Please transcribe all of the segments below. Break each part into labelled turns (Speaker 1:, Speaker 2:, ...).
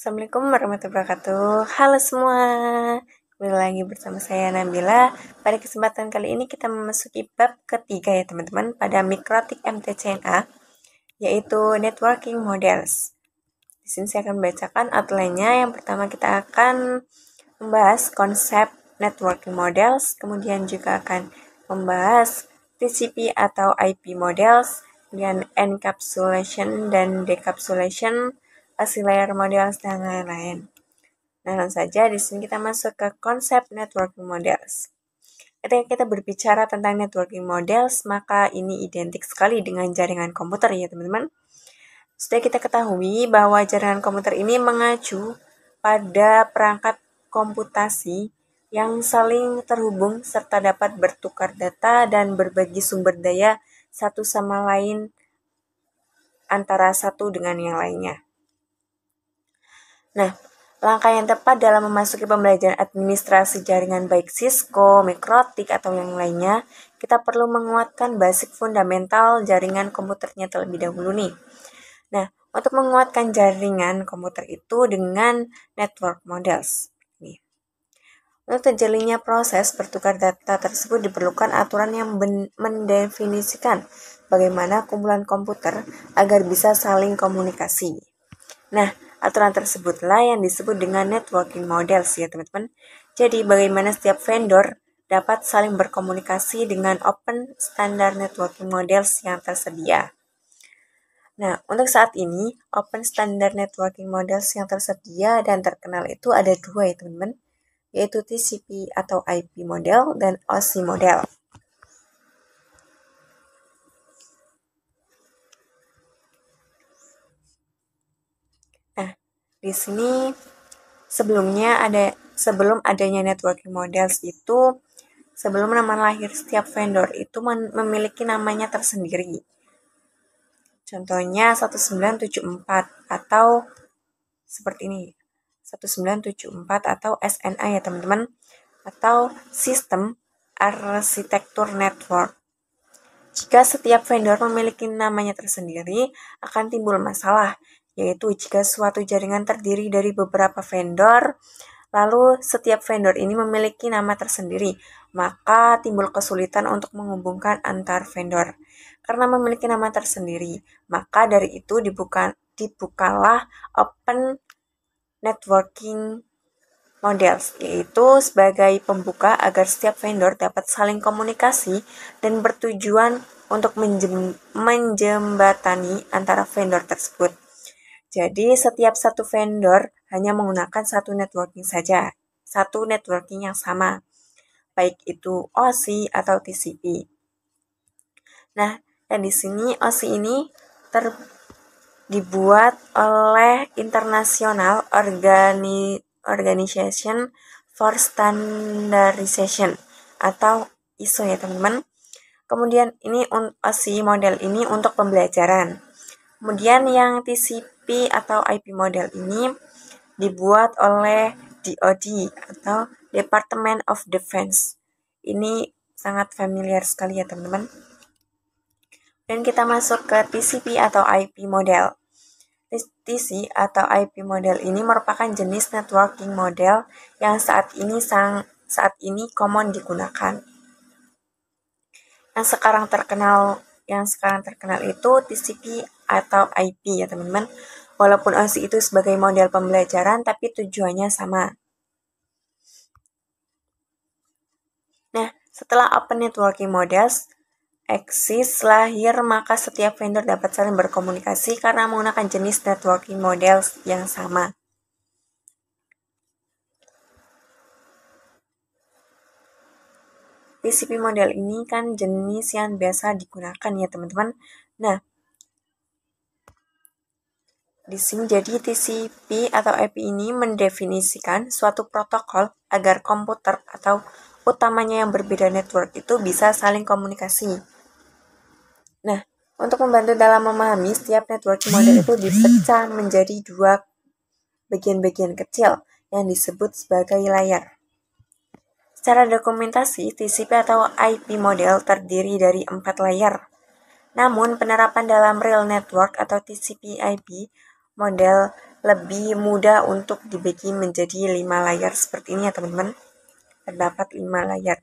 Speaker 1: Assalamualaikum warahmatullahi wabarakatuh. Halo semua, kembali lagi bersama saya Nabila. Pada kesempatan kali ini kita memasuki bab ketiga ya teman-teman pada Mikrotik MTCNA, yaitu Networking Models. Di sini saya akan membacakan outline-nya. Yang pertama kita akan membahas konsep Networking Models, kemudian juga akan membahas TCP atau IP Models, kemudian Encapsulation dan Decapsulation, layer models, dan lain-lain. Nah, langsung saja di sini kita masuk ke konsep networking models. Ketika kita berbicara tentang networking models, maka ini identik sekali dengan jaringan komputer ya teman-teman. Sudah kita ketahui bahwa jaringan komputer ini mengacu pada perangkat komputasi yang saling terhubung serta dapat bertukar data dan berbagi sumber daya satu sama lain antara satu dengan yang lainnya. Nah, langkah yang tepat dalam memasuki pembelajaran administrasi jaringan baik Cisco, Mikrotik, atau yang lainnya, kita perlu menguatkan basic fundamental jaringan komputernya terlebih dahulu nih. Nah, untuk menguatkan jaringan komputer itu dengan network models. Untuk terjalinnya proses bertukar data tersebut diperlukan aturan yang mendefinisikan bagaimana kumpulan komputer agar bisa saling komunikasi. Nah, aturan tersebutlah yang disebut dengan networking models ya teman-teman. Jadi bagaimana setiap vendor dapat saling berkomunikasi dengan open standard networking models yang tersedia. Nah, untuk saat ini open standard networking models yang tersedia dan terkenal itu ada dua ya teman-teman, yaitu TCP atau IP model dan OSI model. Di sini sebelum adanya networking models itu, sebelum nama lahir setiap vendor itu memiliki namanya tersendiri. Contohnya 1974 atau seperti ini. 1974 atau SNA ya teman-teman, atau Sistem Arsitektur Network. Jika setiap vendor memiliki namanya tersendiri, akan timbul masalah, yaitu jika suatu jaringan terdiri dari beberapa vendor, lalu setiap vendor ini memiliki nama tersendiri, maka timbul kesulitan untuk menghubungkan antar vendor. Karena memiliki nama tersendiri, maka dari itu dibukalah open networking models, yaitu sebagai pembuka agar setiap vendor dapat saling komunikasi dan bertujuan untuk menjembatani antara vendor tersebut. Jadi setiap satu vendor hanya menggunakan satu networking saja, satu networking yang sama, baik itu OSI atau TCP. Nah, dan di sini OSI ini dibuat oleh International Organization for Standardization atau ISO ya teman-teman. Kemudian ini OSI model ini untuk pembelajaran. Kemudian yang TCP atau IP model ini dibuat oleh DoD atau Department of Defense. Ini sangat familiar sekali ya teman-teman. Dan kita masuk ke TCP atau IP model. TC atau IP model ini merupakan jenis networking model yang saat ini common digunakan. Yang sekarang terkenal itu TCP atau IP ya teman-teman. Walaupun OSI itu sebagai model pembelajaran, tapi tujuannya sama. Nah, setelah open networking models eksis lahir, maka setiap vendor dapat saling berkomunikasi karena menggunakan jenis networking models yang sama. TCP model ini kan jenis yang biasa digunakan ya teman-teman. Nah, di sini jadi TCP atau IP ini mendefinisikan suatu protokol agar komputer atau utamanya yang berbeda network itu bisa saling komunikasi. Nah, untuk membantu dalam memahami setiap networking model itu dipecah menjadi dua bagian-bagian kecil yang disebut sebagai layer. Cara dokumentasi TCP atau IP model terdiri dari 4 layar. Namun, penerapan dalam real network atau TCP/IP model lebih mudah untuk dibagi menjadi 5 layar seperti ini ya teman-teman. Terdapat 5 layar.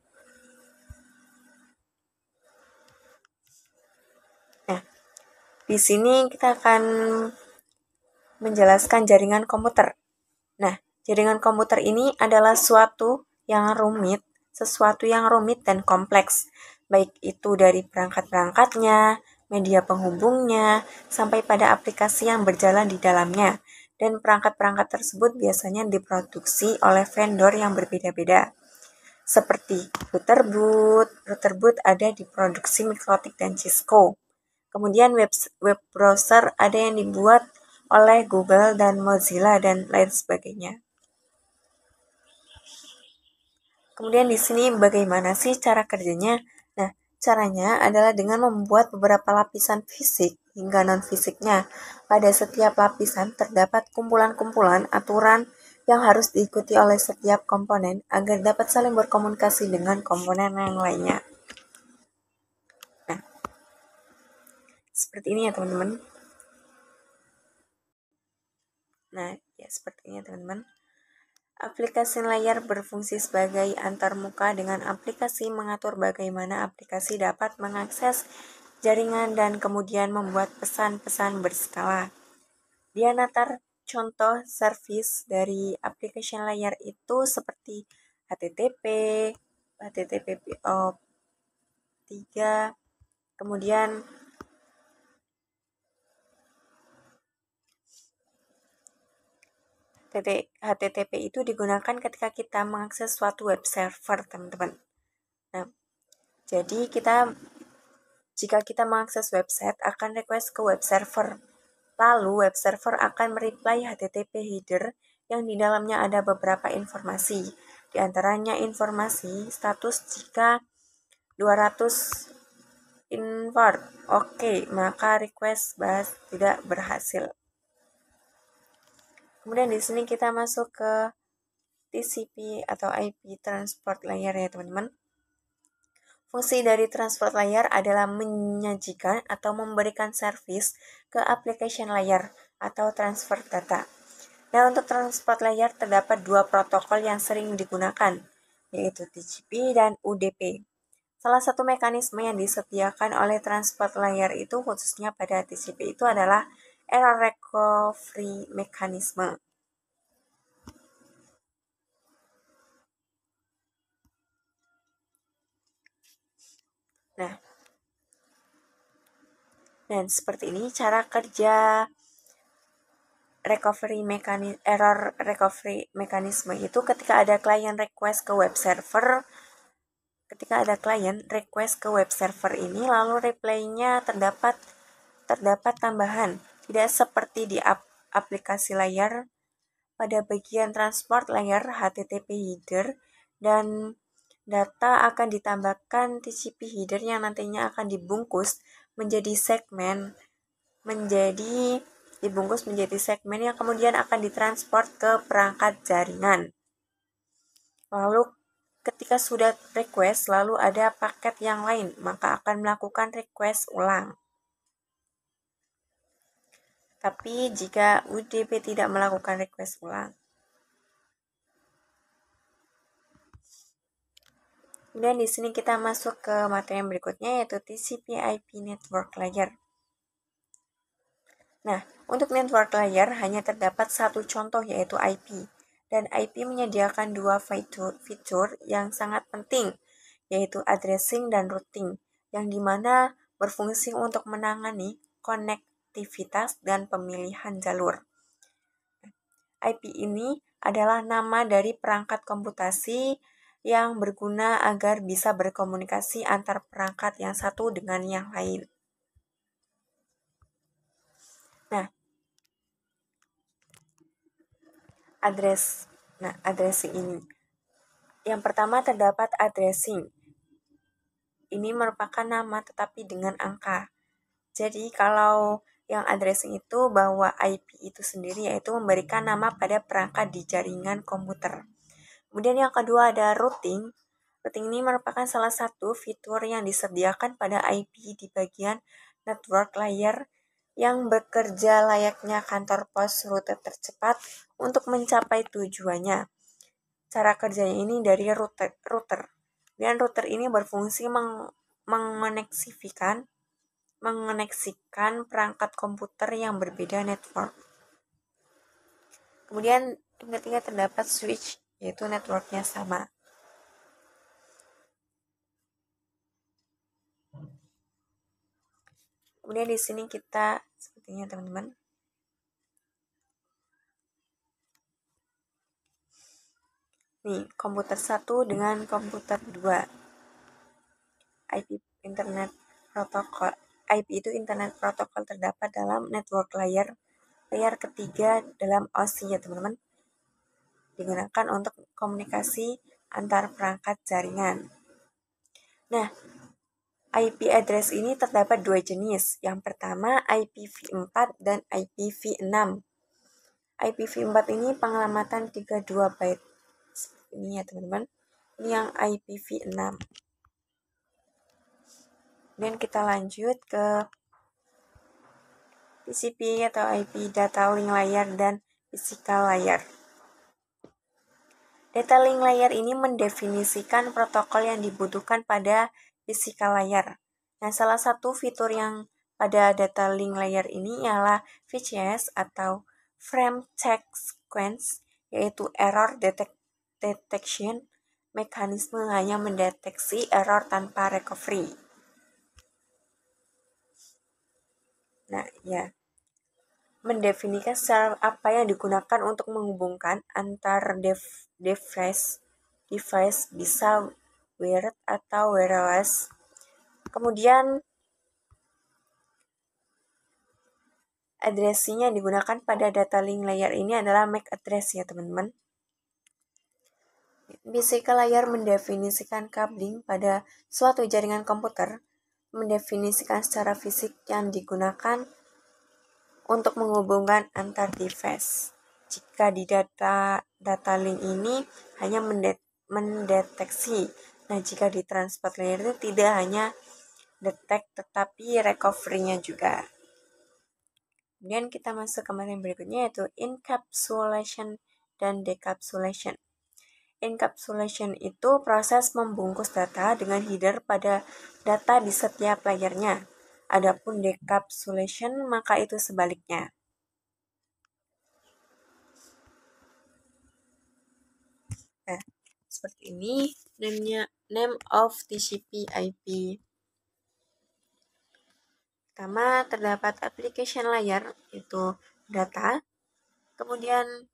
Speaker 1: Nah, di sini kita akan menjelaskan jaringan komputer. Nah, jaringan komputer ini adalah sesuatu yang rumit dan kompleks, baik itu dari perangkat-perangkatnya, media penghubungnya, sampai pada aplikasi yang berjalan di dalamnya. Dan perangkat-perangkat tersebut biasanya diproduksi oleh vendor yang berbeda-beda. Seperti router boot ada di produksi Mikrotik dan Cisco. Kemudian web browser ada yang dibuat oleh Google dan Mozilla dan lain sebagainya. Kemudian di sini bagaimana sih cara kerjanya? Nah, caranya adalah dengan membuat beberapa lapisan fisik hingga non-fisiknya. Pada setiap lapisan terdapat kumpulan-kumpulan aturan yang harus diikuti oleh setiap komponen agar dapat saling berkomunikasi dengan komponen yang lainnya. Nah, seperti ini ya teman-teman. Nah, ya seperti ini ya teman-teman. Aplikasi layar berfungsi sebagai antarmuka dengan aplikasi mengatur bagaimana aplikasi dapat mengakses jaringan dan kemudian membuat pesan-pesan berskala. Di antara contoh service dari aplikasi layar itu seperti HTTP, HTTP/3, kemudian HTTP itu digunakan ketika kita mengakses suatu web server, teman-teman. Nah, jadi jika kita mengakses website akan request ke web server. Lalu web server akan mereply HTTP header yang di dalamnya ada beberapa informasi. Di antaranya informasi status jika 200 invert. Oke, maka request bahas tidak berhasil. Kemudian di sini kita masuk ke TCP atau IP transport layer ya teman-teman. Fungsi dari transport layer adalah menyajikan atau memberikan service ke application layer atau transfer data. Nah, untuk transport layer terdapat dua protokol yang sering digunakan, yaitu TCP dan UDP. Salah satu mekanisme yang disediakan oleh transport layer itu khususnya pada TCP itu adalah error recovery mechanism. Nah, dan seperti ini cara kerja error recovery mechanism itu ketika ada klien request ke web server, ini lalu reply-nya terdapat tambahan, tidak seperti di aplikasi layar. Pada bagian transport layer HTTP header dan data akan ditambahkan TCP header yang nantinya akan dibungkus menjadi segmen yang kemudian akan ditransport ke perangkat jaringan. Lalu ketika sudah request lalu ada paket yang lain, maka akan melakukan request ulang. Tapi jika UDP tidak melakukan request ulang. Kemudian di sini kita masuk ke materi yang berikutnya yaitu TCP/IP network layer. Nah, untuk network layer hanya terdapat satu contoh yaitu IP. Dan IP menyediakan dua fitur yang sangat penting, yaitu addressing dan routing, yang dimana berfungsi untuk menangani konektivitas dan pemilihan jalur. IP ini adalah nama dari perangkat komputasi yang berguna agar bisa berkomunikasi antar perangkat yang satu dengan yang lain. Nah, addressing ini. Yang pertama terdapat addressing. Ini merupakan nama tetapi dengan angka. Jadi kalau yang addressing itu bahwa IP itu sendiri yaitu memberikan nama pada perangkat di jaringan komputer. Kemudian yang kedua ada routing. Routing ini merupakan salah satu fitur yang disediakan pada IP di bagian network layer yang bekerja layaknya kantor pos rute tercepat untuk mencapai tujuannya. Cara kerjanya ini dari router. Dan router ini berfungsi mengoneksikan perangkat komputer yang berbeda network. Kemudian yang ketiga terdapat switch, yaitu networknya sama. Kemudian di sini kita sepertinya teman-teman. Nih, komputer 1 dengan komputer 2. IP Internet Protocol. IP itu Internet Protocol terdapat dalam network layer ketiga dalam OSI ya teman-teman. Digunakan untuk komunikasi antar perangkat jaringan. Nah, IP address ini terdapat dua jenis. Yang pertama IPv4 dan IPv6. IPv4 ini pengelamatan 32 byte. Ini ya teman-teman. Ini yang IPv6. Dan kita lanjut ke TCP atau IP data link layer dan physical layer. Data link layer ini mendefinisikan protokol yang dibutuhkan pada physical layer. Nah, salah satu fitur yang pada data link layer ini ialah VCS atau Frame Check Sequence, yaitu error detection, mekanisme hanya mendeteksi error tanpa recovery. Nah, ya. Mendefinisikan secara apa yang digunakan untuk menghubungkan antar device bisa wired atau wireless. Kemudian addressing yang digunakan pada data link layer ini adalah MAC address ya teman-teman. Physical layer mendefinisikan coupling pada suatu jaringan komputer, mendefinisikan secara fisik yang digunakan untuk menghubungkan antar device. Jika di data link ini hanya mendeteksi. Nah, jika di transport layer itu tidak hanya detect tetapi recovery-nya juga. Kemudian kita masuk ke materi berikutnya yaitu encapsulation dan decapsulation. Encapsulation itu proses membungkus data dengan header pada data di setiap layernya. Adapun decapsulation maka itu sebaliknya. Nah, seperti ini name of TCP IP. Pertama terdapat application layer itu data, kemudian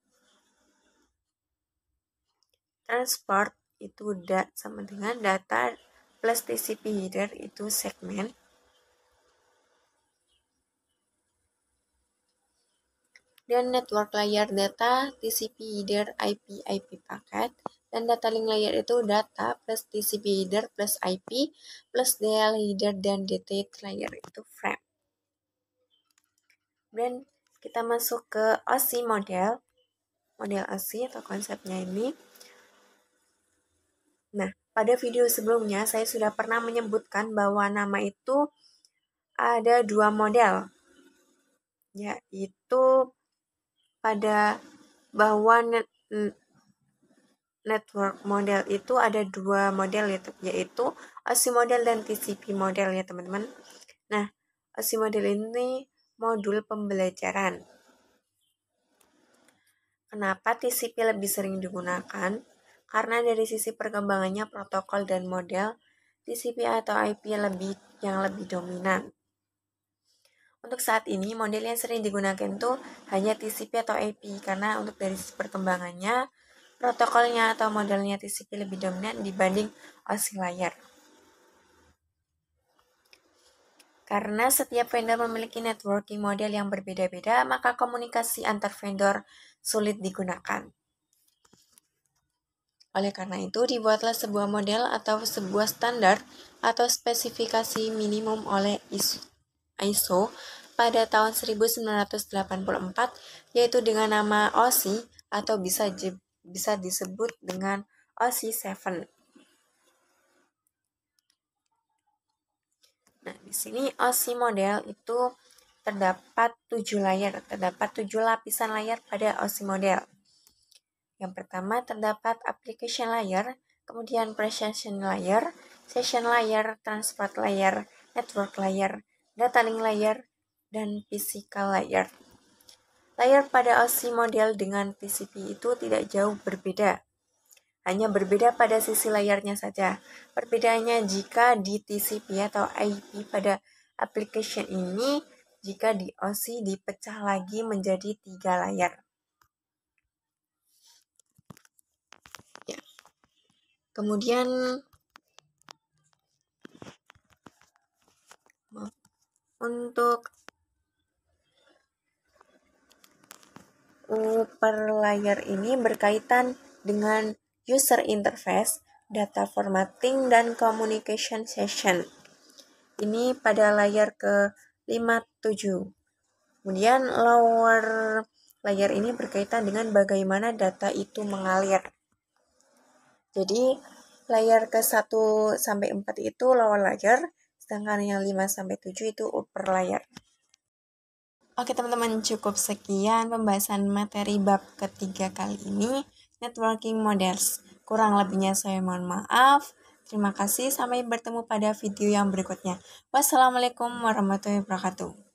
Speaker 1: transport itu sama dengan data plus TCP header itu segmen. Dan network layer data, TCP header, IP paket. Dan data link layer itu data plus TCP header plus IP plus DL header dan DT layer itu frame. Dan kita masuk ke OSI model OSI atau konsepnya ini. Nah, pada video sebelumnya saya sudah pernah menyebutkan bahwa nama itu ada dua model, yaitu pada bahwa network model itu ada dua model yaitu OSI model dan TCP model ya teman-teman. Nah, OSI model ini modul pembelajaran. Kenapa TCP lebih sering digunakan? Karena dari sisi perkembangannya protokol dan model, TCP atau IP yang lebih dominan. Untuk saat ini, model yang sering digunakan itu hanya TCP atau IP karena untuk dari sisi perkembangannya, protokolnya atau modelnya TCP lebih dominan dibanding OSI layer. Karena setiap vendor memiliki networking model yang berbeda-beda, maka komunikasi antar vendor sulit digunakan. Oleh karena itu, dibuatlah sebuah model atau sebuah standar atau spesifikasi minimum oleh ISO pada tahun 1984, yaitu dengan nama OSI atau bisa disebut dengan OSI 7. Di sini OSI model itu terdapat 7 layer, terdapat 7 lapisan layar pada OSI model. Yang pertama terdapat application layer, kemudian precision layer, session layer, transport layer, network layer, data link layer, dan physical layer. Layer pada OSI model dengan TCP itu tidak jauh berbeda. Hanya berbeda pada sisi layarnya saja. Perbedaannya jika di TCP atau IP pada application ini, jika di OSI dipecah lagi menjadi 3 layar. Ya. Kemudian untuk per layer ini berkaitan dengan user interface, data formatting, dan communication session. Ini pada layar ke-57. Kemudian lower layer ini berkaitan dengan bagaimana data itu mengalir. Jadi layar ke-1 sampai 4 itu lower layer, sedangkan yang 5 sampai 7 itu upper layer. Oke teman-teman, cukup sekian pembahasan materi bab ketiga kali ini, networking models. Kurang lebihnya saya mohon maaf. Terima kasih, sampai bertemu pada video yang berikutnya. Wassalamualaikum warahmatullahi wabarakatuh.